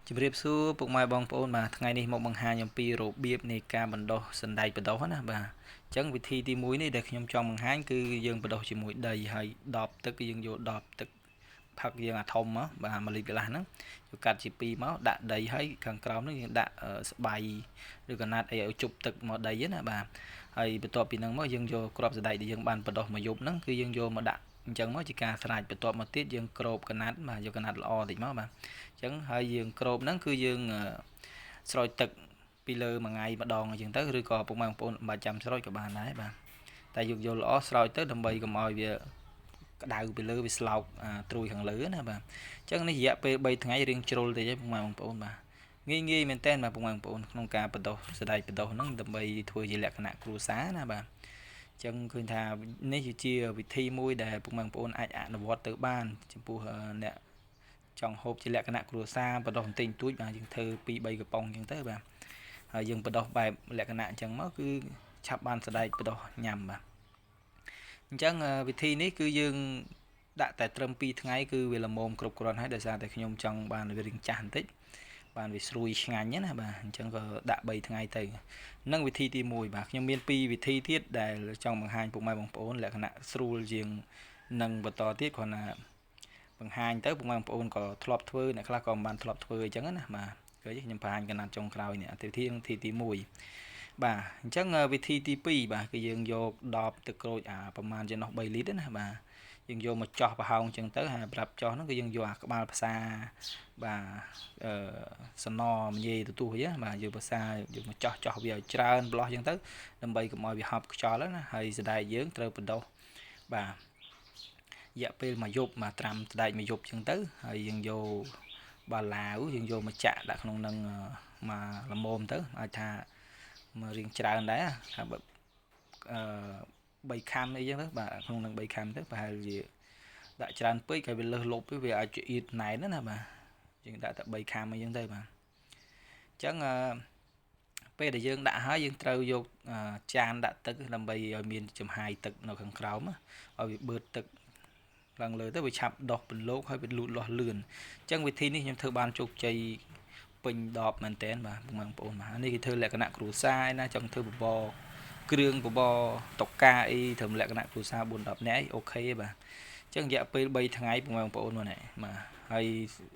ជំរាបសួរពុកម៉ែបងប្អូនបាទថ្ងៃនេះមកបង្ហាញអំពីរបៀបនៃការបណ្ដុះសណ្តែកបណ្ដុះណាបាទអញ្ចឹងវិធីទី1នេះដែលខ្ញុំចង់បង្ហាញគឺយើងបណ្ដុះជាមួយដីហើយដបទឹកយើងយកដបទឹកផឹកយើងអាធំមកបាទ1លីត្រកន្លះហ្នឹងយកកាត់ជា2មកដាក់ដីហើយខាងក្រោមនេះយើងដាក់ស្បៃឬកណាត់អីឲ្យជប់ទឹកមកដីណាបាទហើយបន្ទាប់ពីហ្នឹងមកយើងយកគ្រាប់សណ្តែកដែលយើងបានបណ្ដុះមកយប់ហ្នឹងគឺយើងយកមកដាក់អញ្ចឹងមកជាការស្រេចបន្ទាប់មកទៀតយើងក្របកណាត់បាទយកកណាត់ល្អតិចមកបាទអញ្ចឹងហើយយើងក្របហ្នឹងគឺយើងស្រោចទឹកពីលើមួយថ្ងៃម្ដងអញ្ចឹងទៅឬក៏ពុកម៉ែបងប្អូនមិនបាច់ចាំស្រោចក៏បានដែរបាទតែយកល្អស្រោចទៅដើម្បីកុំឲ្យវាក្តៅពីលើវាស្លោកត្រួយខាងលើណាបាទអញ្ចឹងនេះរយៈពេល3ថ្ងៃរៀងជ្រុលតិចឯងពុកម៉ែបងប្អូនបាទងាយមែនតើបាទពុកម៉ែបងប្អូនក្នុងការបណ្ដុះសណ្តែកបណ្ដុះហ្នឹងដើម្បីធ្វើជាលក្ខណៈគ្រួសារណាបាទចឹងឃើញថានេះជាវិធីមួយដែលពុកម៉ែបងប្អូនអាចអនុវត្តទៅបានចំពោះអ្នកចង់ហូបជាលក្ខណៈគ្រួសារបដោះបន្តិចបន្តួចបាទយើងធ្វើ2 3កំប៉ុងអញ្ចឹងទៅបាទហើយយើងបដោះបែបលក្ខណៈអញ្ចឹងមកគឺឆាប់បានសណ្តែកបដោះញ៉ាំបាទអញ្ចឹងវិធីនេះគឺយើងដាក់តែត្រឹម2ថ្ងៃគឺវាល្មមគ្រប់គ្រាន់ហើយដោយសារតែខ្ញុំចង់បានវារីងចាស់បន្តិចបានវាស្រួយឆ្ងាញ់ណាបាទអញ្ចឹងក៏ដាក់3ថ្ងៃទៅនឹងវិធីទី1បាទខ្ញុំមាន2វិធីទៀតដែលចង់បង្ហាញពុកម៉ែបងប្អូនលក្ខណៈស្រួលជាងនឹងបន្តទៀតគ្រាន់តែបង្ហាញទៅពុកម៉ែបងប្អូនក៏ធ្លាប់ធ្វើអ្នកខ្លះក៏មិនបានធ្លាប់ធ្វើអញ្ចឹងណាបាទឃើញខ្ញុំបង្ហាញកណាត់ចុងក្រោយនេះវិធីទី1បាទអញ្ចឹងវិធីទី2បាទគឺយើងយកដបទឹកក្រូចប្រហែលចំណុះ3លីត្រណាបាទយើងយកមកចោះប្រហោងអញ្ចឹងទៅហើយប្រាប់ចោះហ្នឹងគឺយើងយកក្បាលផ្សាបាទសណមញេទទួលវិញបាទយកភាសាយកមកចោះវាឲ្យច្រើនប្លោះអញ្ចឹងទៅដើម្បីកុំឲ្យវាហប់ខ្យល់ណាហើយសណ្តែកយើងត្រូវបដោះបាទរយៈពេលមួយយប់មកត្រាំសណ្តែកមួយយប់អញ្ចឹងទៅហើយយើងយកបាឡាវយើងយកមកចាក់ដាក់ក្នុងនឹងមកល្មមទៅអាចថាមករៀងច្រើនដែរថាបើ3ខាំអីចឹងទៅបាទក្នុងនឹង3ខាំទៅប្រហែលជាដាក់ច្រើនពេកហើយវាលើសលប់វាអាចអ៊ីតណែនណាបាទយើងដាក់តែ3ខាំអីចឹងទៅបាទអញ្ចឹងពេលដែលយើងដាក់ហើយយើងត្រូវយកចានដាក់ទឹកដើម្បីឲ្យមានចំហាយទឹកនៅខាងក្រោមឲ្យវាបឺតទឹកឡើងលើទៅវាឆាប់ដោះពន្លកហើយវាលូតលាស់លឿនអញ្ចឹងវិធីនេះខ្ញុំធ្វើបានជោគជ័យពេញដបមែនតើបាទបងប្អូនបាទនេះគេធ្វើលក្ខណៈគ្រួសារណាចង់ធ្វើបបរគ្រឿងបបរតុកាអីធ្វើលក្ខណៈគ្រួសារ4 10នាក់អូខេបាទអញ្ចឹងរយៈពេល3ថ្ងៃបងប្អូនមកនេះបាទហើយ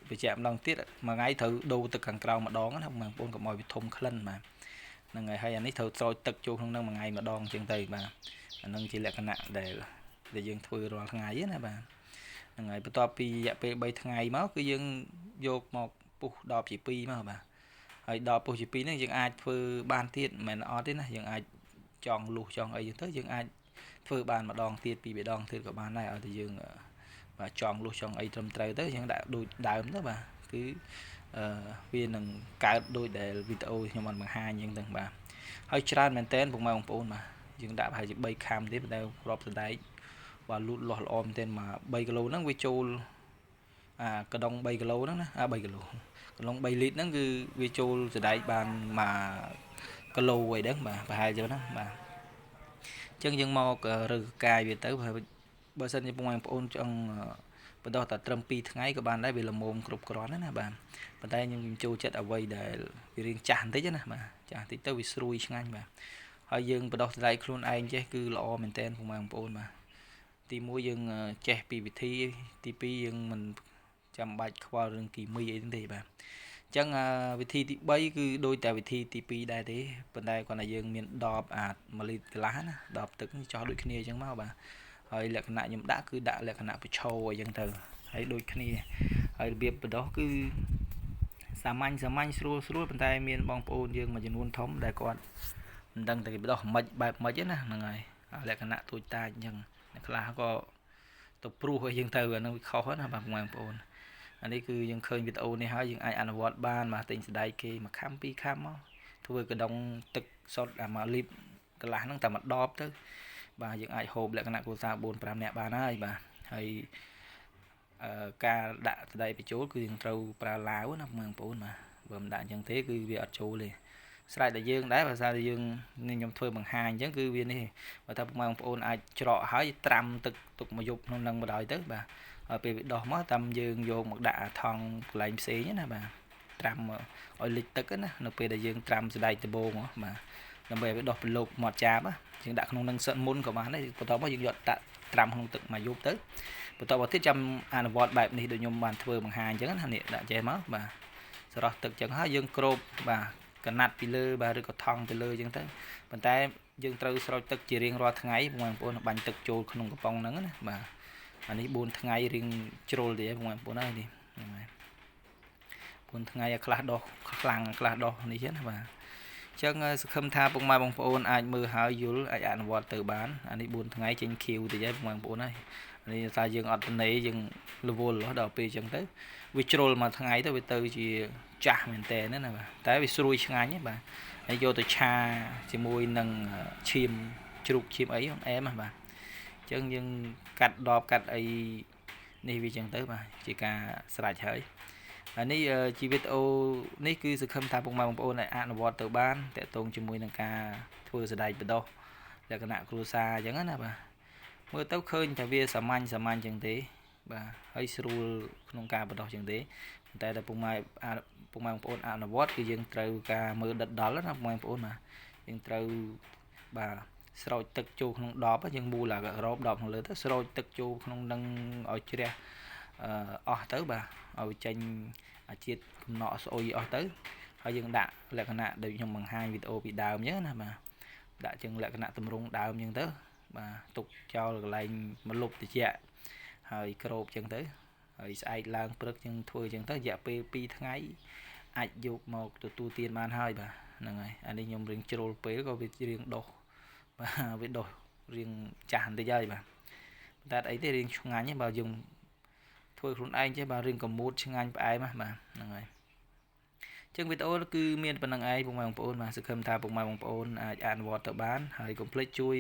បញ្ជាក់ម្ដងទៀតមួយថ្ងៃត្រូវដូរទឹកខាងក្រៅម្ដងណាបងប្អូនកុំឲ្យវាធំក្លិនបាទហ្នឹងហើយអានេះត្រូវស្រោចទឹកចូលក្នុងនឹងមួយថ្ងៃម្ដងអញ្ចឹងទៅបាទអានឹងជាលក្ខណៈដែលយើងធ្វើរាល់ថ្ងៃណាបាទហ្នឹងហើយបន្ទាប់ពីរយៈពេល3ថ្ងៃមកគឺយើងយកមកពុះដបជា2មកបាទហើយដបពុះជា2នេះយើងអាចធ្វើបានទៀតមិនមែនអត់ទេណាយើងអាចចង់លុះចង់អីទៅយើងអាចធ្វើបានម្ដងទៀតពីរដងទៀតក៏បានដែរឲ្យតែយើងបាទចង់លុះចង់អីត្រឹមត្រូវទៅយើងដាក់ដូចដើមទៅបាទគឺវានឹងកើតដូចដែលវីដេអូខ្ញុំបានបង្ហាញអញ្ចឹងទៅបាទហើយច្រើនមែនតើពុកម៉ែបងប្អូនបាទយើងដាក់ប្រហែលជា3ខាំទៀតតែគ្រាប់សណ្តែកបាទលូតលាស់ល្អមែនទែនមក3គីឡូហ្នឹងវាចូលកដុង3គីឡូហ្នឹងណា3គីឡូកដុង3លីត្រហ្នឹងគឺវាចូលសណ្តែកបាន1គីឡូអីហ្នឹងបាទប្រហែលចឹងណាបាទអញ្ចឹងយើងមករើកាយវាទៅបើសិនជាពុកម៉ែបងប្អូនចង់បន្តតែត្រឹម2ថ្ងៃក៏បានដែរវាល្មមគ្រប់គ្រាន់ណាបាទប៉ុន្តែខ្ញុំចូលចិត្តអ្វីដែលវារៀងចាស់បន្តិចណាបាទចាស់បន្តិចទៅវាស្រួយឆ្ងាញ់បាទហើយយើងបដោះសណ្តែកខ្លួនឯងចេះគឺល្អមែនតើពុកម៉ែបងប្អូនបាទទី1យើងចេះពីវិធីទី2យើងមិនចាំបាច់ខ្វល់រឿងគីមីអីទេបាទអញ្ចឹងវិធីទី3គឺដូចតែវិធីទី2ដែរទេប៉ុន្តែគ្រាន់តែយើងមានដប1លីត្រកន្លះណាដបទឹកចោះដូចគ្នាអញ្ចឹងមកបាទហើយលក្ខណៈខ្ញុំដាក់គឺដាក់លក្ខណៈប្រឈោអញ្ចឹងទៅហើយដូចគ្នាហើយរបៀបបដោះគឺសាមញ្ញស្រួលប៉ុន្តែមានបងប្អូនយើងមួយចំនួនធំដែលគាត់មិនដឹងតែគេបដោះមិនបែបមិនទេណាហ្នឹងហើយលក្ខណៈទូចតាចអញ្ចឹងអ្នកខ្លះក៏ទៅព្រោះអីយើងទៅអានឹងវាខុសណាបងប្អូនអានេះគឺយើងឃើញវីដេអូនេះហើយយើងអាចអនុវត្តបានមកទិញសណ្តែកគេមួយខាំ2ខាំមកធ្វើកដុងទឹកសុទ្ធ1លីត្រកន្លះហ្នឹងតែមួយដបទៅបាទយើងអាចហូបលក្ខណៈគ្រួសារ4 5នាក់បានហើយបាទហើយការដាក់សណ្តែកបញ្ចូលគឺយើងត្រូវប្រើឡាវណាបងប្អូនបាទបើមិនដាក់អញ្ចឹងទេគឺវាអត់ចូលទេស្រេចតែយើងដែរបើសារតែយើងខ្ញុំធ្វើបង្ហាញអញ្ចឹងគឺវានេះបើថាបងប្អូនអាចច្រកហើយត្រាំទឹកទុកមួយយប់ក្នុងនឹងបណ្ដោយទៅបាទហើយពេលវាដោះមកតាមយើងយកមកដាក់ថង់កន្លែងផ្សេងណាបាទ ត្រាំឲ្យលិចទឹកណានៅពេលដែលយើងត្រាំសណ្ដែកដំបូងបាទដើម្បីឲ្យវាដុះប្រឡូកមាត់ចាបយើងដាក់ក្នុងនឹងសិនមុនក៏បានដែរបន្ទាប់មកយើងយកដាក់ត្រាំក្នុងទឹកមួយយប់ទៅបន្ទាប់មកទៀតចាំអនុវត្តបែបនេះដូចខ្ញុំបានធ្វើបង្ហាញអញ្ចឹងណានេះដាក់ចេះមកបាទសរោះទឹកអញ្ចឹងហើយយើងគ្របបាទកណាត់ពីលើបាទឬក៏ថង់ពីលើអញ្ចឹងទៅប៉ុន្តែយើងត្រូវស្រោចទឹកជារៀងរាល់ថ្ងៃបងប្អូនបាញ់ទឹកចូលក្នុងកំប៉ុងហ្នឹងណាបាទអានេះ4ថ្ងៃរៀងជ្រុលទេបងប្អូនហើយនេះហ្នឹងហើយ4ថ្ងៃឲ្យខ្លះដោះខ្លាំងខ្លះដោះនេះចឹងណាបាទអញ្ចឹងសង្ឃឹមថាពុកម៉ែបងប្អូនអាចមើលហើយយល់អាចអនុវត្តទៅបានអានេះ4ថ្ងៃចេញខៀវទៅហើយបងប្អូនហើយនេះថាយើងអត់ត្នេយើងរវល់ដល់ពេលអញ្ចឹងទៅវាជ្រុលមួយថ្ងៃទៅវាទៅជាចាស់មែនតើណាបាទតែវាស្រួយឆ្ងាញ់ហ្នឹងបាទហើយយកទៅឆាជាមួយនឹងឈាមជ្រូកឈាមអីអែមបាទអញ្ចឹងយើងកាត់ដបកាត់អីនេះវាអញ្ចឹងទៅបាទជាការស្រេចហើយហើយនេះជាវីដេអូនេះគឺសង្ឃឹមថាពុកម៉ែបងប្អូនអាចអនុវត្តទៅបានតាក់ទងជាមួយនឹងការធ្វើសណ្ដែកបដោះលក្ខណៈគ្រួសារអញ្ចឹងណាបាទមើលទៅឃើញតែវាសាមញ្ញអញ្ចឹងទេបាទហើយស្រួលក្នុងការបដោះអញ្ចឹងទេតែពុកម៉ែបងប្អូនអនុវត្តគឺយើងត្រូវការមើលដិតដល់ណាបងប្អូនបាទយើងត្រូវបាទស្រោចទឹកចូលក្នុងដបយើងមូលអារ៉ូបដបខាងលើទៅស្រោចទឹកចូលក្នុងនឹងឲ្យជ្រះអស់ទៅបាទឲ្យចេញអាជាតិកំណកស្អុយអស់ទៅហើយយើងដាក់លក្ខណៈដូចខ្ញុំបង្ហាញវីដេអូពីដើមអញ្ចឹងណាបាទដាក់ជាងលក្ខណៈទម្រង់ដើមអញ្ចឹងទៅបាទទុកចោលកន្លែងមួយលុបតិចហើយក្របអញ្ចឹងទៅហើយស្អែកឡើងព្រឹកយើងធ្វើអញ្ចឹងទៅរយៈពេល2ថ្ងៃអាចយកមកទទួលទានបានហើយបាទហ្នឹងហើយអានេះខ្ញុំរៀងជ្រុលពេលក៏វារៀងដុះបាទវាដុះរៀងចាស់បន្តិចហើយបាទតែអីទេរៀងឆ្ងាញ់បើយើងធ្វើខ្លួនឯងចេះបាទរៀងកមូតឆ្ងាញ់ផ្អែមបាទហ្នឹងហើយចឹងវីដេអូគឺមានប៉ុណ្្នឹងឯងពុកម៉ែបងប្អូនបាទសង្ឃឹមថាពុកម៉ែបងប្អូនអាចអនុវត្តទៅបានហើយកុំភ្លេចជួយ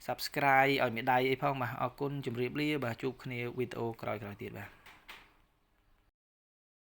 Subscribe ឲ្យមេដៃអីផងបាទអរគុណជម្រាបលាបាទជួបគ្នាវីដេអូក្រោយៗទៀតបាទ